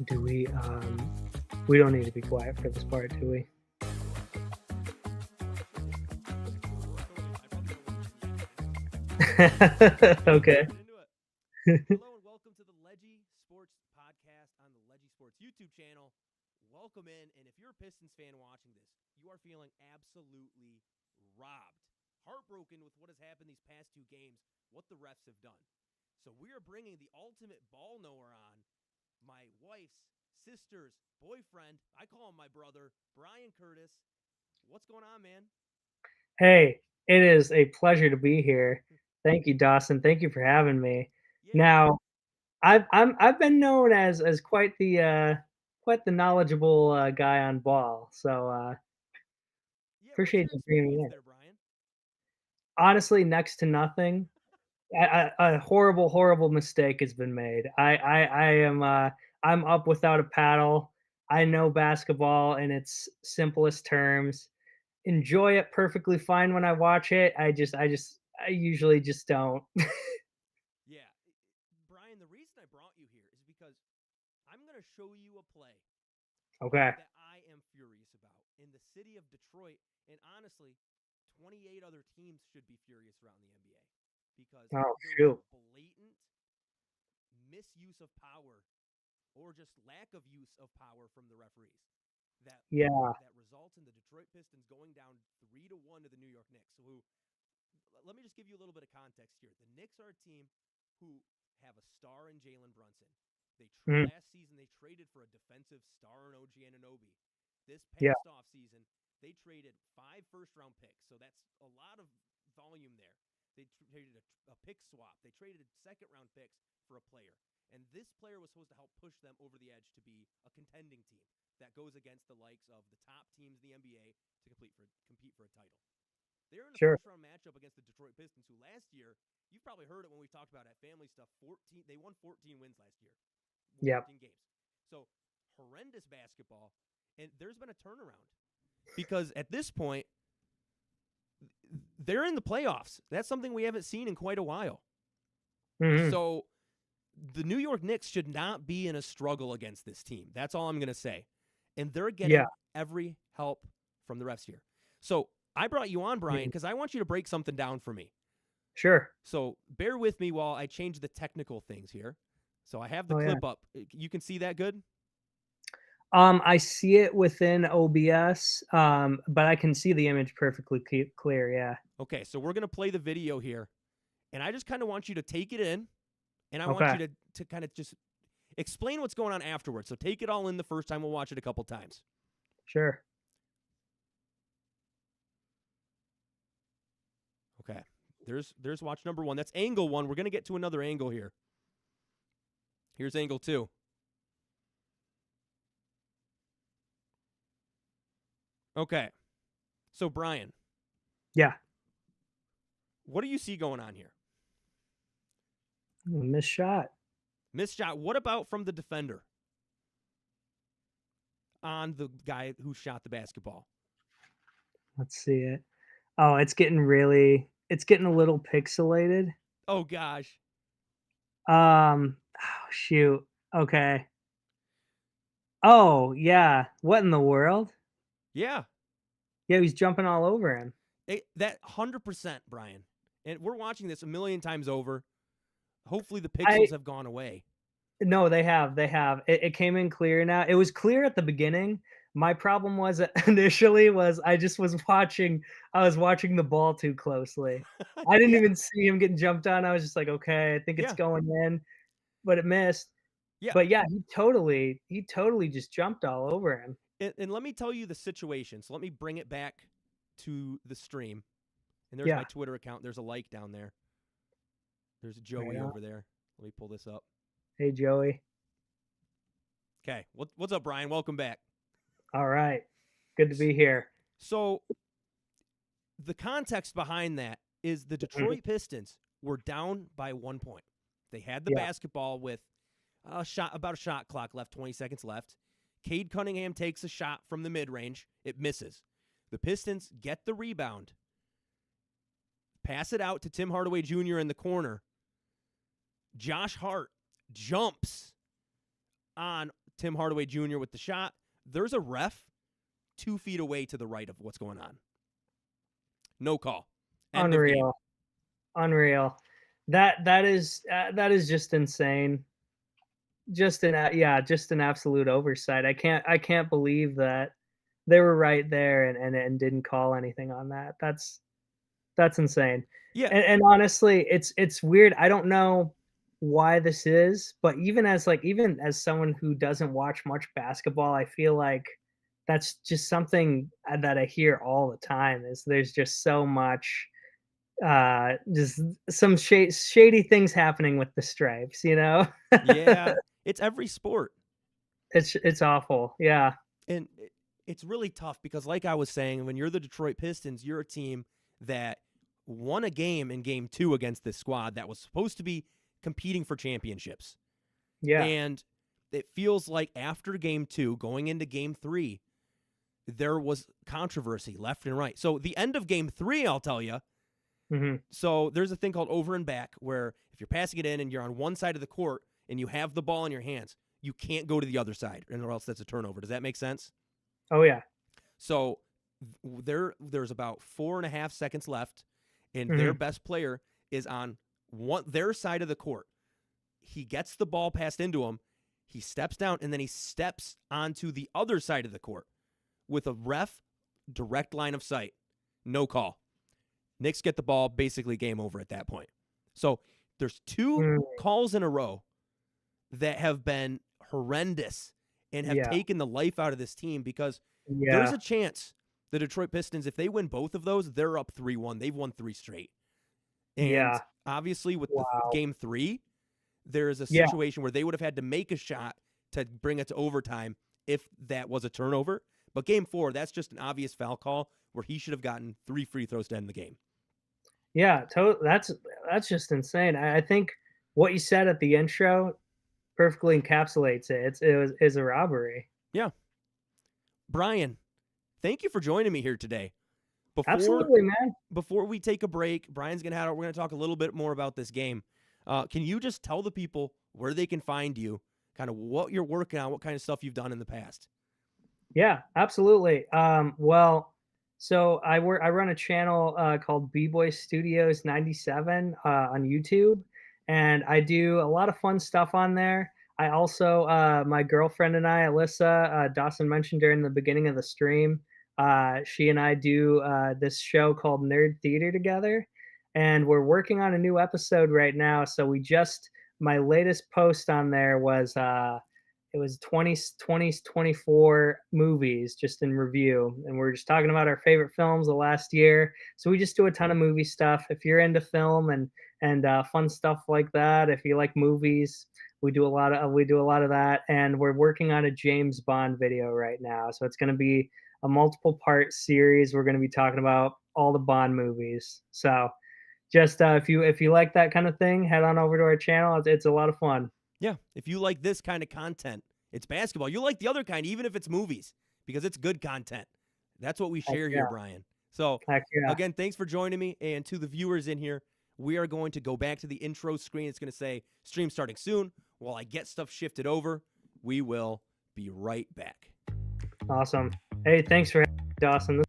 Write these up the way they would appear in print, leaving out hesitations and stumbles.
Do we don't need to be quiet for this part, do we? Okay. Get into it. Hello and welcome to the Leggy Sports Podcast on the Leggy Sports YouTube channel. Welcome in, and if you're a Pistons fan watching this, you are feeling absolutely robbed, heartbroken with what has happened these past two games, what the refs have done. So we are bringing the ultimate ball knower on, my wife's sister's boyfriend. I call him my brother, Brian Curtis. What's going on, man? Hey, it is a pleasure to be here. Thank you, Dawson. Thank you for having me. Yeah, Now, I've been known as quite the knowledgeable guy on ball. So yeah. What's appreciate your you bringing me experience in. there, Brian? Honestly, next to nothing. A horrible mistake has been made. I am I'm up without a paddle. I know basketball in its simplest terms. Enjoy it perfectly fine when I watch it. I usually just don't. Yeah. Brian, the reason I brought you here is because I'm going to show you a play Okay. that I am furious about in the city of Detroit. And honestly, 28 other teams should be furious around the NBA because Oh there was a shoot. blatant misuse of power or just lack of use of power from the referees that Yeah, that results in the Detroit Pistons going down 3-1 to the New York Knicks. Who, let me just give you a little bit of context here. The Knicks are a team who have a star in Jalen Brunson. mhm, Last season they traded for a defensive star in OG Anunoby. This yeah, past offseason, they traded 5 first-round picks, so that's a lot of volume there. They traded a pick swap. They traded second-round picks for a player. And this player was supposed to help push them over the edge to be a contending team that goes against the likes of the top teams in the NBA to compete for a title. They're in a sure, first-round matchup against the Detroit Pistons, who last year, you've probably heard it when we talked about at family stuff, they won 14 wins last year. yeah, 14 games. So horrendous basketball, and there's been a turnaround because at this point they're in the playoffs. That's something we haven't seen in quite a while. mhm, So the New York Knicks should not be in a struggle against this team. That's all I'm going to say. And they're yeah, getting every help from the refs here. So I brought you on, Brian, mhm, because I want you to break something down for me. sure. So bear with me while I change the technical things here. So I have the Oh yeah. clip up. You can see that good? I see it within OBS, but I can see the image perfectly clear. Yeah. Okay, so we're going to play the video here. And I just kind of want you to take it in, and I want Okay. you to kind of just explain what's going on afterwards. So take it all in the first time. We'll watch it a couple times. Sure. Okay. There's watch number 1. That's angle 1. We're going to get to another angle here. Here's angle 2. Okay. So, Brian, Yeah. what do you see going on here? Missed shot. Missed shot. What about from the defender on the guy who shot the basketball? Let's see it. Oh, it's getting a little pixelated. Oh, gosh. Oh shoot. Okay. Oh, yeah. What in the world? Yeah. Yeah, he's jumping all over him. That 100%, Brian. And we're watching this a million times over. Hopefully the I pixels have gone away. No, they have. They have. It came in clear now. It was clear at the beginning. My problem was initially was I was watching the ball too closely. I didn't Yeah. even see him getting jumped on. I was just like, okay, I think it's Yeah. going in, but it missed. Yeah. But yeah, he totally just jumped all over him. And let me tell you the situation. So let me bring it back to the stream. And there's my Yeah. Twitter account. There's a like down there. There's a Right Joey on. over there. Let me pull this up. Hey, Joey. Okay. What's up, Brian? Welcome back. All right. Good to be here. So the context behind that is the Mhm. Detroit Pistons were down by 1 point. They had the Yeah. basketball with about a shot clock left, 20 seconds left. Cade Cunningham takes a shot from the mid-range. It misses. The Pistons get the rebound, pass it out to Tim Hardaway Jr. in the corner. Josh Hart jumps on Tim Hardaway Jr. with the shot. There's a ref 2 feet away to the right of what's going on. No call. End of game. Unreal. That is just insane. Just an absolute oversight. I can't believe that they were right there and didn't call anything on that. That's insane. Yeah. And honestly, it's weird. I don't know why this is, but even as someone who doesn't watch much basketball, I feel like that's just something that I hear all the time is there's just so much just some shady things happening with the stripes, you know? Yeah. It's every sport. It's awful. Yeah. And it's really tough because, like I was saying, when you're the Detroit Pistons, you're a team that won a game in game 2 against this squad that was supposed to be competing for championships. Yeah. And it feels like after game 2, going into game 3, there was controversy left and right. So the end of game 3, I'll tell you. So there's a thing called over and back where if you're passing it in and you're on one side of the court and you have the ball in your hands, you can't go to the other side, or else that's a turnover. Does that make sense? Oh, yeah. So there's about 4.5 seconds left, and their best player is on their side of the court. He gets the ball passed into him. He steps down, and then he steps onto the other side of the court with a ref direct line of sight. No call. Knicks get the ball, basically game over at that point. So there's 2 calls in a row that have been horrendous and have taken the life out of this team because there's a chance the Detroit Pistons, if they win both of those, they're up 3-1. They've won 3 straight. And obviously with the game 3, there is a situation where they would have had to make a shot to bring it to overtime if that was a turnover. But game 4, that's just an obvious foul call where he should have gotten 3 free throws to end the game. Yeah, that's just insane. I think what you said at the intro perfectly encapsulates it. It's a robbery. Yeah. Brian, thank you for joining me here today. Absolutely, man. Before we take a break, we're going to talk a little bit more about this game. Can you just tell the people where they can find you, kind of what you're working on, what kind of stuff you've done in the past? Yeah, absolutely. Well, so I run a channel called B-Boy Studios 97 on YouTube, and I do a lot of fun stuff on there. I also, my girlfriend and I, Alyssa, Dawson mentioned during the beginning of the stream, she and I do this show called Nerd Theater together, and we're working on a new episode right now. So my latest post on there was it was 2024 movies just in review, and we're just talking about our favorite films the last year. So we just do a ton of movie stuff. If you're into film and fun stuff like that, if you like movies, we do a lot of that. And we're working on a James Bond video right now, so it's going to be a multiple part series. We're going to be talking about all the Bond movies. So just if you like that kind of thing, head on over to our channel. It's a lot of fun. Yeah, if you like this kind of content, it's basketball. You like the other kind, even if it's movies, because it's good content. That's what we share here, Brian. So, again, thanks for joining me. And to the viewers in here, we are going to go back to the intro screen. It's going to say stream starting soon. While I get stuff shifted over, we will be right back. Awesome. Hey, thanks for having me, Dawson.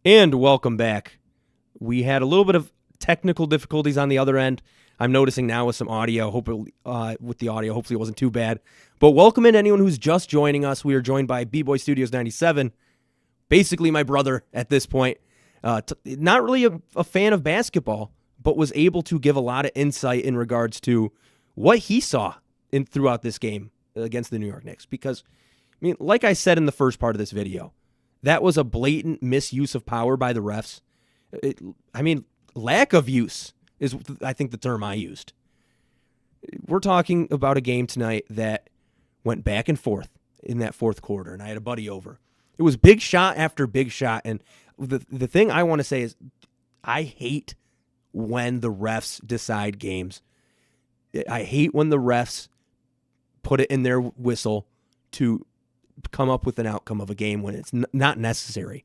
And welcome back. We had a little bit of technical difficulties on the other end. I'm noticing now with some audio, hopefully it wasn't too bad. But welcome in anyone who's just joining us. We are joined by B-Boy Studios 97, basically my brother at this point. Not really a fan of basketball, but was able to give a lot of insight in regards to what he saw throughout this game against the New York Knicks. Because, I mean, like I said in the first part of this video, that was a blatant misuse of power by the refs. Lack of use is, I think, the term I used. We're talking about a game tonight that went back and forth in that fourth quarter, and I had a buddy over. It was big shot after big shot, and the thing I want to say is I hate when the refs decide games. I hate when the refs put it in their whistle to come up with an outcome of a game when it's not necessary.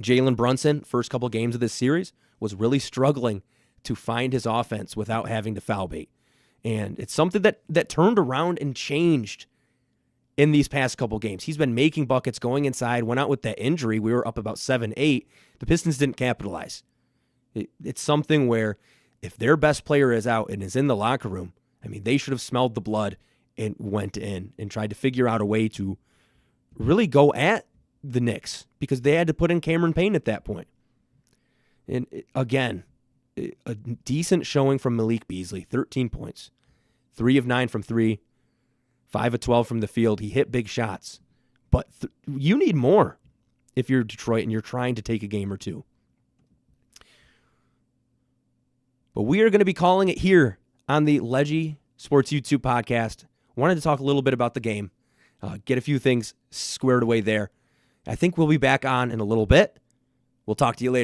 Jalen Brunson, first couple games of this series, was really struggling to find his offense without having to foul bait. And it's something that turned around and changed in these past couple games. He's been making buckets, going inside, went out with that injury. We were up about 7-8. The Pistons didn't capitalize. It's something where if their best player is out and is in the locker room, I mean, they should have smelled the blood and went in and tried to figure out a way to really go at the Knicks because they had to put in Cameron Payne at that point. And again, a decent showing from Malik Beasley, 13 points, 3 of 9 from 3, 5 of 12 from the field. He hit big shots, but you need more if you're Detroit and you're trying to take a game or two. But we are going to be calling it here on the Leggy Sports YouTube podcast. Wanted to talk a little bit about the game, get a few things squared away there. I think we'll be back on in a little bit. We'll talk to you later.